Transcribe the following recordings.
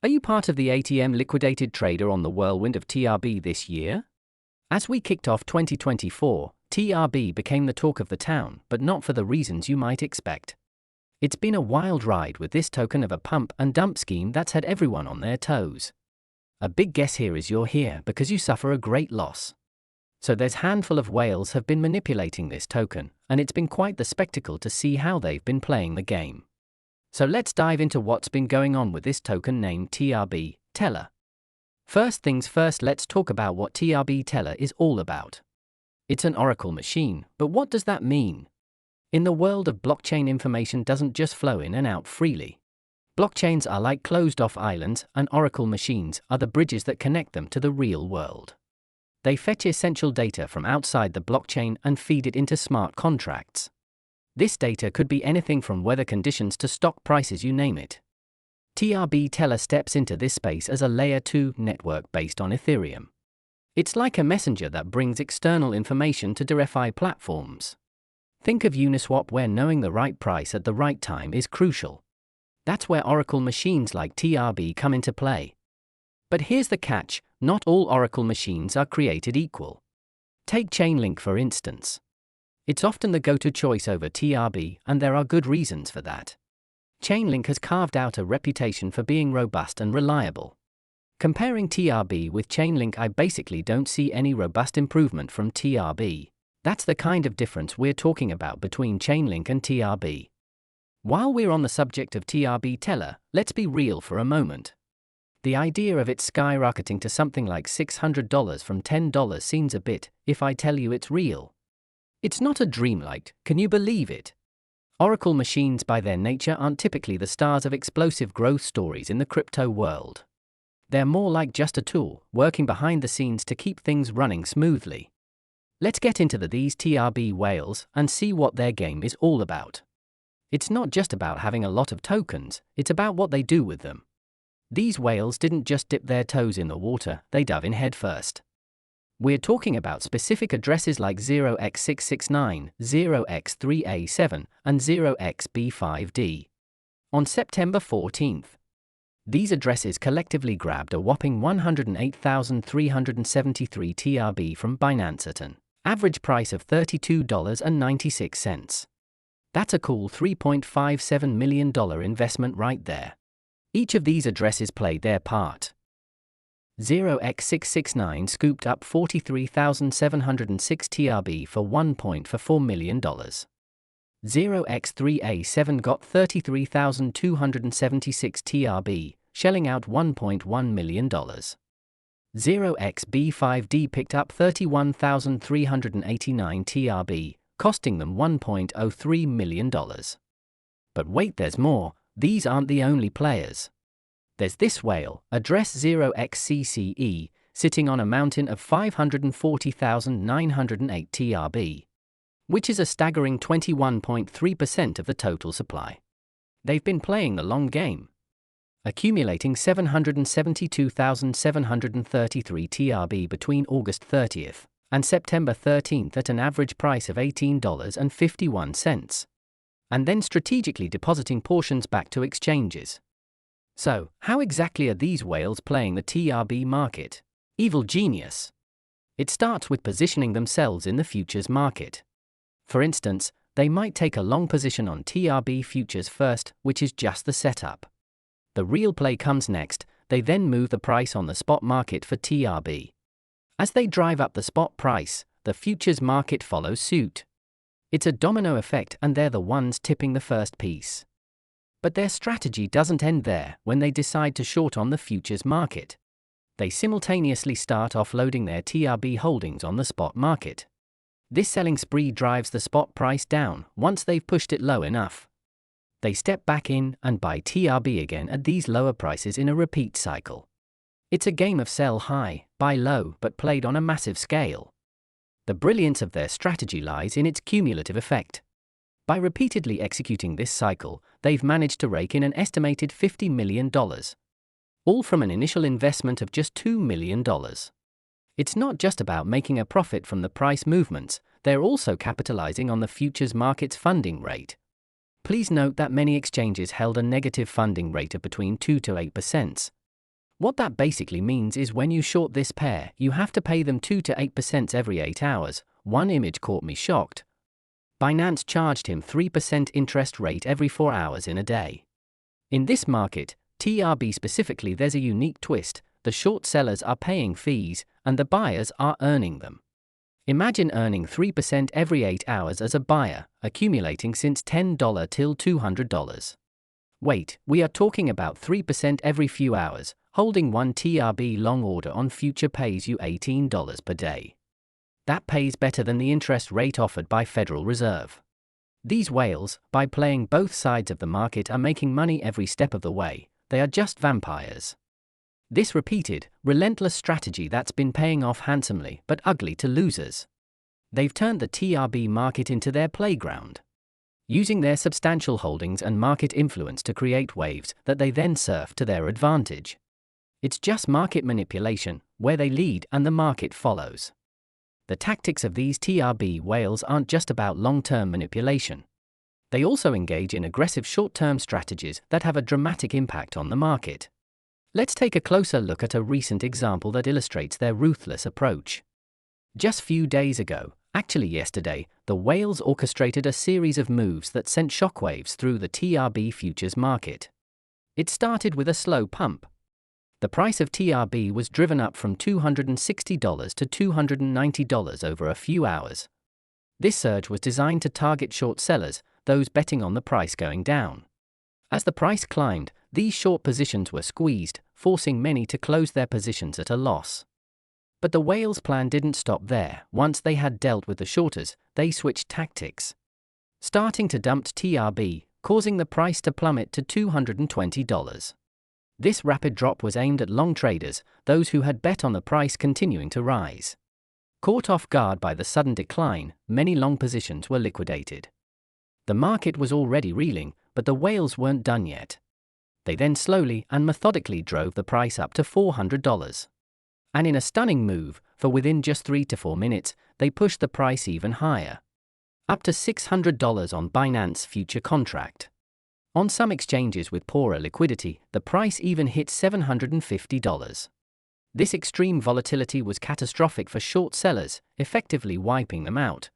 Are you part of the ATM liquidated trader on the whirlwind of TRB this year? As we kicked off 2024, TRB became the talk of the town, but not for the reasons you might expect. It's been a wild ride with this token of a pump and dump scheme that's had everyone on their toes. A big guess here is you're here because you suffer a great loss. So there's a handful of whales have been manipulating this token, and it's been quite the spectacle to see how they've been playing the game. So let's dive into what's been going on with this token named TRB Teller. First things first, let's talk about what TRB Teller is all about. It's an oracle machine, but what does that mean? In the world of blockchain, information doesn't just flow in and out freely. Blockchains are like closed-off islands, and oracle machines are the bridges that connect them to the real world. They fetch essential data from outside the blockchain and feed it into smart contracts. This data could be anything from weather conditions to stock prices, you name it. TRB Teller steps into this space as a Layer 2 network based on Ethereum. It's like a messenger that brings external information to DeFi platforms. Think of Uniswap, where knowing the right price at the right time is crucial. That's where oracle machines like TRB come into play. But here's the catch: not all oracle machines are created equal. Take Chainlink for instance. It's often the go-to choice over TRB, and there are good reasons for that. Chainlink has carved out a reputation for being robust and reliable. Comparing TRB with Chainlink, I basically don't see any robust improvement from TRB. That's the kind of difference we're talking about between Chainlink and TRB. While we're on the subject of TRB Teller, let's be real for a moment. The idea of it skyrocketing to something like $600 from $10 seems a bit, if I tell you it's real. It's not a dreamlight, can you believe it? Oracle machines by their nature aren't typically the stars of explosive growth stories in the crypto world. They're more like just a tool, working behind the scenes to keep things running smoothly. Let's get into these TRB whales and see what their game is all about. It's not just about having a lot of tokens, it's about what they do with them. These whales didn't just dip their toes in the water, they dove in head first. We're talking about specific addresses like 0x669, 0x3A7, and 0xB5D. On September 14th, these addresses collectively grabbed a whopping 108,373 TRB from Binance at an average price of $32.96. That's a cool $3.57 million investment right there. Each of these addresses played their part. 0x669 scooped up 43,706 TRB for $1.44 million. 0x3A7 got 33,276 TRB, shelling out $1.1 million. 0xB5D picked up 31,389 TRB, costing them $1.03 million. But wait, there's more. These aren't the only players. There's this whale, address 0xCCE, sitting on a mountain of 540,908 TRB, which is a staggering 21.3% of the total supply. They've been playing the long game, accumulating 772,733 TRB between August 30th and September 13th at an average price of $18.51, and then strategically depositing portions back to exchanges. So, how exactly are these whales playing the TRB market? Evil genius. It starts with positioning themselves in the futures market. For instance, they might take a long position on TRB futures first, which is just the setup. The real play comes next. They then move the price on the spot market for TRB. As they drive up the spot price, the futures market follows suit. It's a domino effect, and they're the ones tipping the first piece. But their strategy doesn't end there. When they decide to short on the futures market, they simultaneously start offloading their TRB holdings on the spot market. This selling spree drives the spot price down. Once they've pushed it low enough, they step back in and buy TRB again at these lower prices in a repeat cycle. It's a game of sell high, buy low, but played on a massive scale. The brilliance of their strategy lies in its cumulative effect. By repeatedly executing this cycle, they've managed to rake in an estimated $50 million. All from an initial investment of just $2 million. It's not just about making a profit from the price movements, they're also capitalizing on the futures market's funding rate. Please note that many exchanges held a negative funding rate of between 2 to 8%, What that basically means is when you short this pair, you have to pay them 2 to 8% every 8 hours. One image caught me shocked. Binance charged him 3% interest rate every 4 hours in a day. In this market, TRB specifically, there's a unique twist. The short sellers are paying fees, and the buyers are earning them. Imagine earning 3% every 8 hours as a buyer, accumulating since $10 till $200. Wait, we are talking about 3% every few hours. Holding one TRB long order on future pays you $18 per day. That pays better than the interest rate offered by Federal Reserve. These whales, by playing both sides of the market, are making money every step of the way. They are just vampires. This repeated, relentless strategy that's been paying off handsomely but ugly to losers. They've turned the TRB market into their playground, using their substantial holdings and market influence to create waves that they then surf to their advantage. It's just market manipulation, where they lead and the market follows. The tactics of these TRB whales aren't just about long-term manipulation. They also engage in aggressive short-term strategies that have a dramatic impact on the market. Let's take a closer look at a recent example that illustrates their ruthless approach. Just few days ago, actually yesterday, the whales orchestrated a series of moves that sent shockwaves through the TRB futures market. It started with a slow pump. The price of TRB was driven up from $260 to $290 over a few hours. This surge was designed to target short sellers, those betting on the price going down. As the price climbed, these short positions were squeezed, forcing many to close their positions at a loss. But the whales' plan didn't stop there. Once they had dealt with the shorters, they switched tactics, starting to dump TRB, causing the price to plummet to $220. This rapid drop was aimed at long traders, those who had bet on the price continuing to rise. Caught off guard by the sudden decline, many long positions were liquidated. The market was already reeling, but the whales weren't done yet. They then slowly and methodically drove the price up to $400. And in a stunning move, for within just 3 to 4 minutes, they pushed the price even higher, up to $600 on Binance Future contract. On some exchanges with poorer liquidity, the price even hit $750. This extreme volatility was catastrophic for short sellers, effectively wiping them out.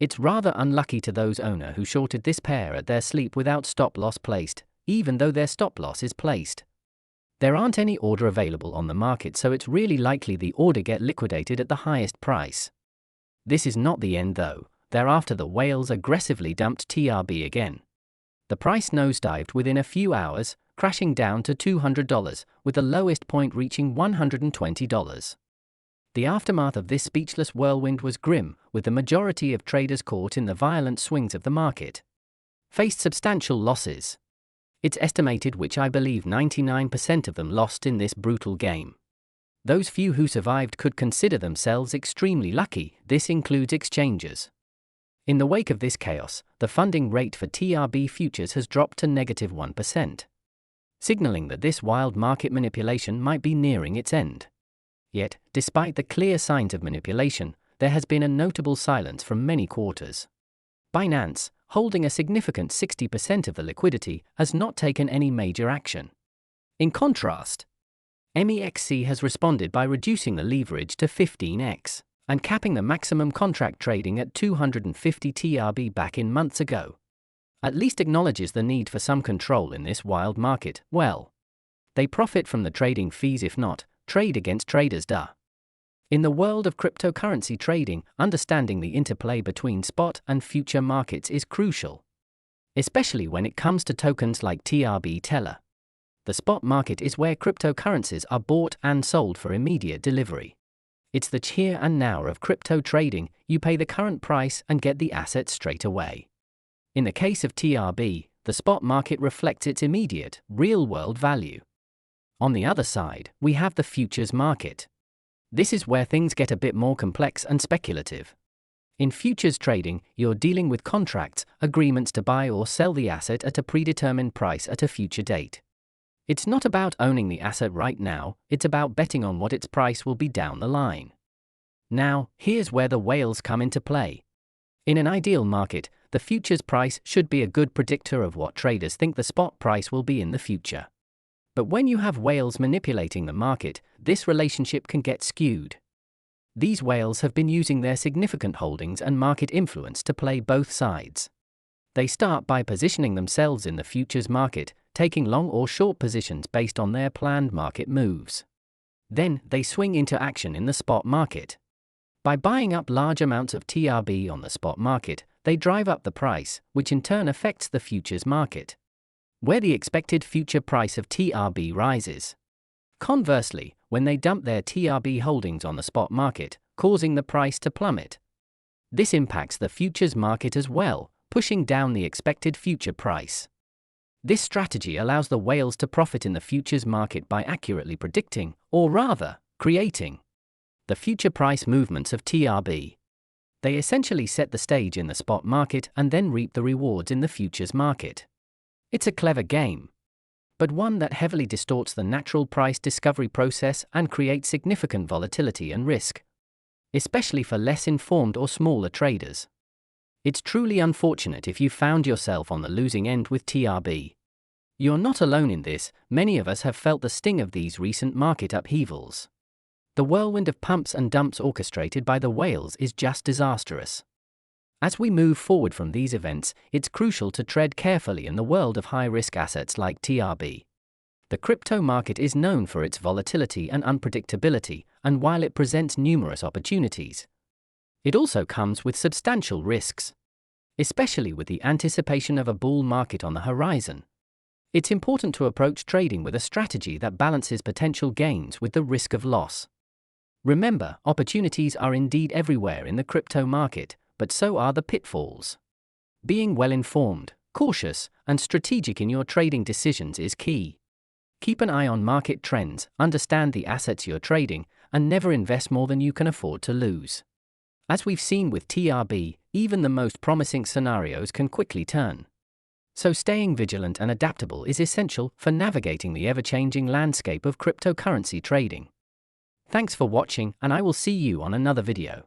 It's rather unlucky to those owners who shorted this pair at their sleep without stop loss placed, even though their stop loss is placed. There aren't any order available on the market, so it's really likely the order get liquidated at the highest price. This is not the end though. Thereafter the whales aggressively dumped TRB again. The price nosedived within a few hours, crashing down to $200, with the lowest point reaching $120. The aftermath of this speechless whirlwind was grim, with the majority of traders caught in the violent swings of the market, faced substantial losses. It's estimated, which I believe 99% of them lost in this brutal game. Those few who survived could consider themselves extremely lucky. This includes exchanges. In the wake of this chaos, the funding rate for TRB futures has dropped to -1%, signaling that this wild market manipulation might be nearing its end. Yet, despite the clear signs of manipulation, there has been a notable silence from many quarters. Binance, holding a significant 60% of the liquidity, has not taken any major action. In contrast, MEXC has responded by reducing the leverage to 15x. And capping the maximum contract trading at 250 TRB back in months ago. At least acknowledges the need for some control in this wild market. Well, they profit from the trading fees, if not, trade against traders. In the world of cryptocurrency trading, understanding the interplay between spot and future markets is crucial, especially when it comes to tokens like TRB Teller. The spot market is where cryptocurrencies are bought and sold for immediate delivery. It's the here and now of crypto trading. You pay the current price and get the asset straight away. In the case of TRB, the spot market reflects its immediate, real-world value. On the other side, we have the futures market. This is where things get a bit more complex and speculative. In futures trading, you're dealing with contracts, agreements to buy or sell the asset at a predetermined price at a future date. It's not about owning the asset right now, it's about betting on what its price will be down the line. Now, here's where the whales come into play. In an ideal market, the futures price should be a good predictor of what traders think the spot price will be in the future. But when you have whales manipulating the market, this relationship can get skewed. These whales have been using their significant holdings and market influence to play both sides. They start by positioning themselves in the futures market, taking long or short positions based on their planned market moves. Then, they swing into action in the spot market. By buying up large amounts of TRB on the spot market, they drive up the price, which in turn affects the futures market, where the expected future price of TRB rises. Conversely, when they dump their TRB holdings on the spot market, causing the price to plummet. This impacts the futures market as well, pushing down the expected future price. This strategy allows the whales to profit in the futures market by accurately predicting, or rather, creating, the future price movements of TRB. They essentially set the stage in the spot market and then reap the rewards in the futures market. It's a clever game, but one that heavily distorts the natural price discovery process and creates significant volatility and risk, especially for less informed or smaller traders. It's truly unfortunate if you found yourself on the losing end with TRB. You're not alone in this. Many of us have felt the sting of these recent market upheavals. The whirlwind of pumps and dumps orchestrated by the whales is just disastrous. As we move forward from these events, it's crucial to tread carefully in the world of high-risk assets like TRB. The crypto market is known for its volatility and unpredictability, and while it presents numerous opportunities, it also comes with substantial risks, especially with the anticipation of a bull market on the horizon. It's important to approach trading with a strategy that balances potential gains with the risk of loss. Remember, opportunities are indeed everywhere in the crypto market, but so are the pitfalls. Being well-informed, cautious, and strategic in your trading decisions is key. Keep an eye on market trends, understand the assets you're trading, and never invest more than you can afford to lose. As we've seen with TRB, even the most promising scenarios can quickly turn. So staying vigilant and adaptable is essential for navigating the ever-changing landscape of cryptocurrency trading. Thanks for watching, and I will see you on another video.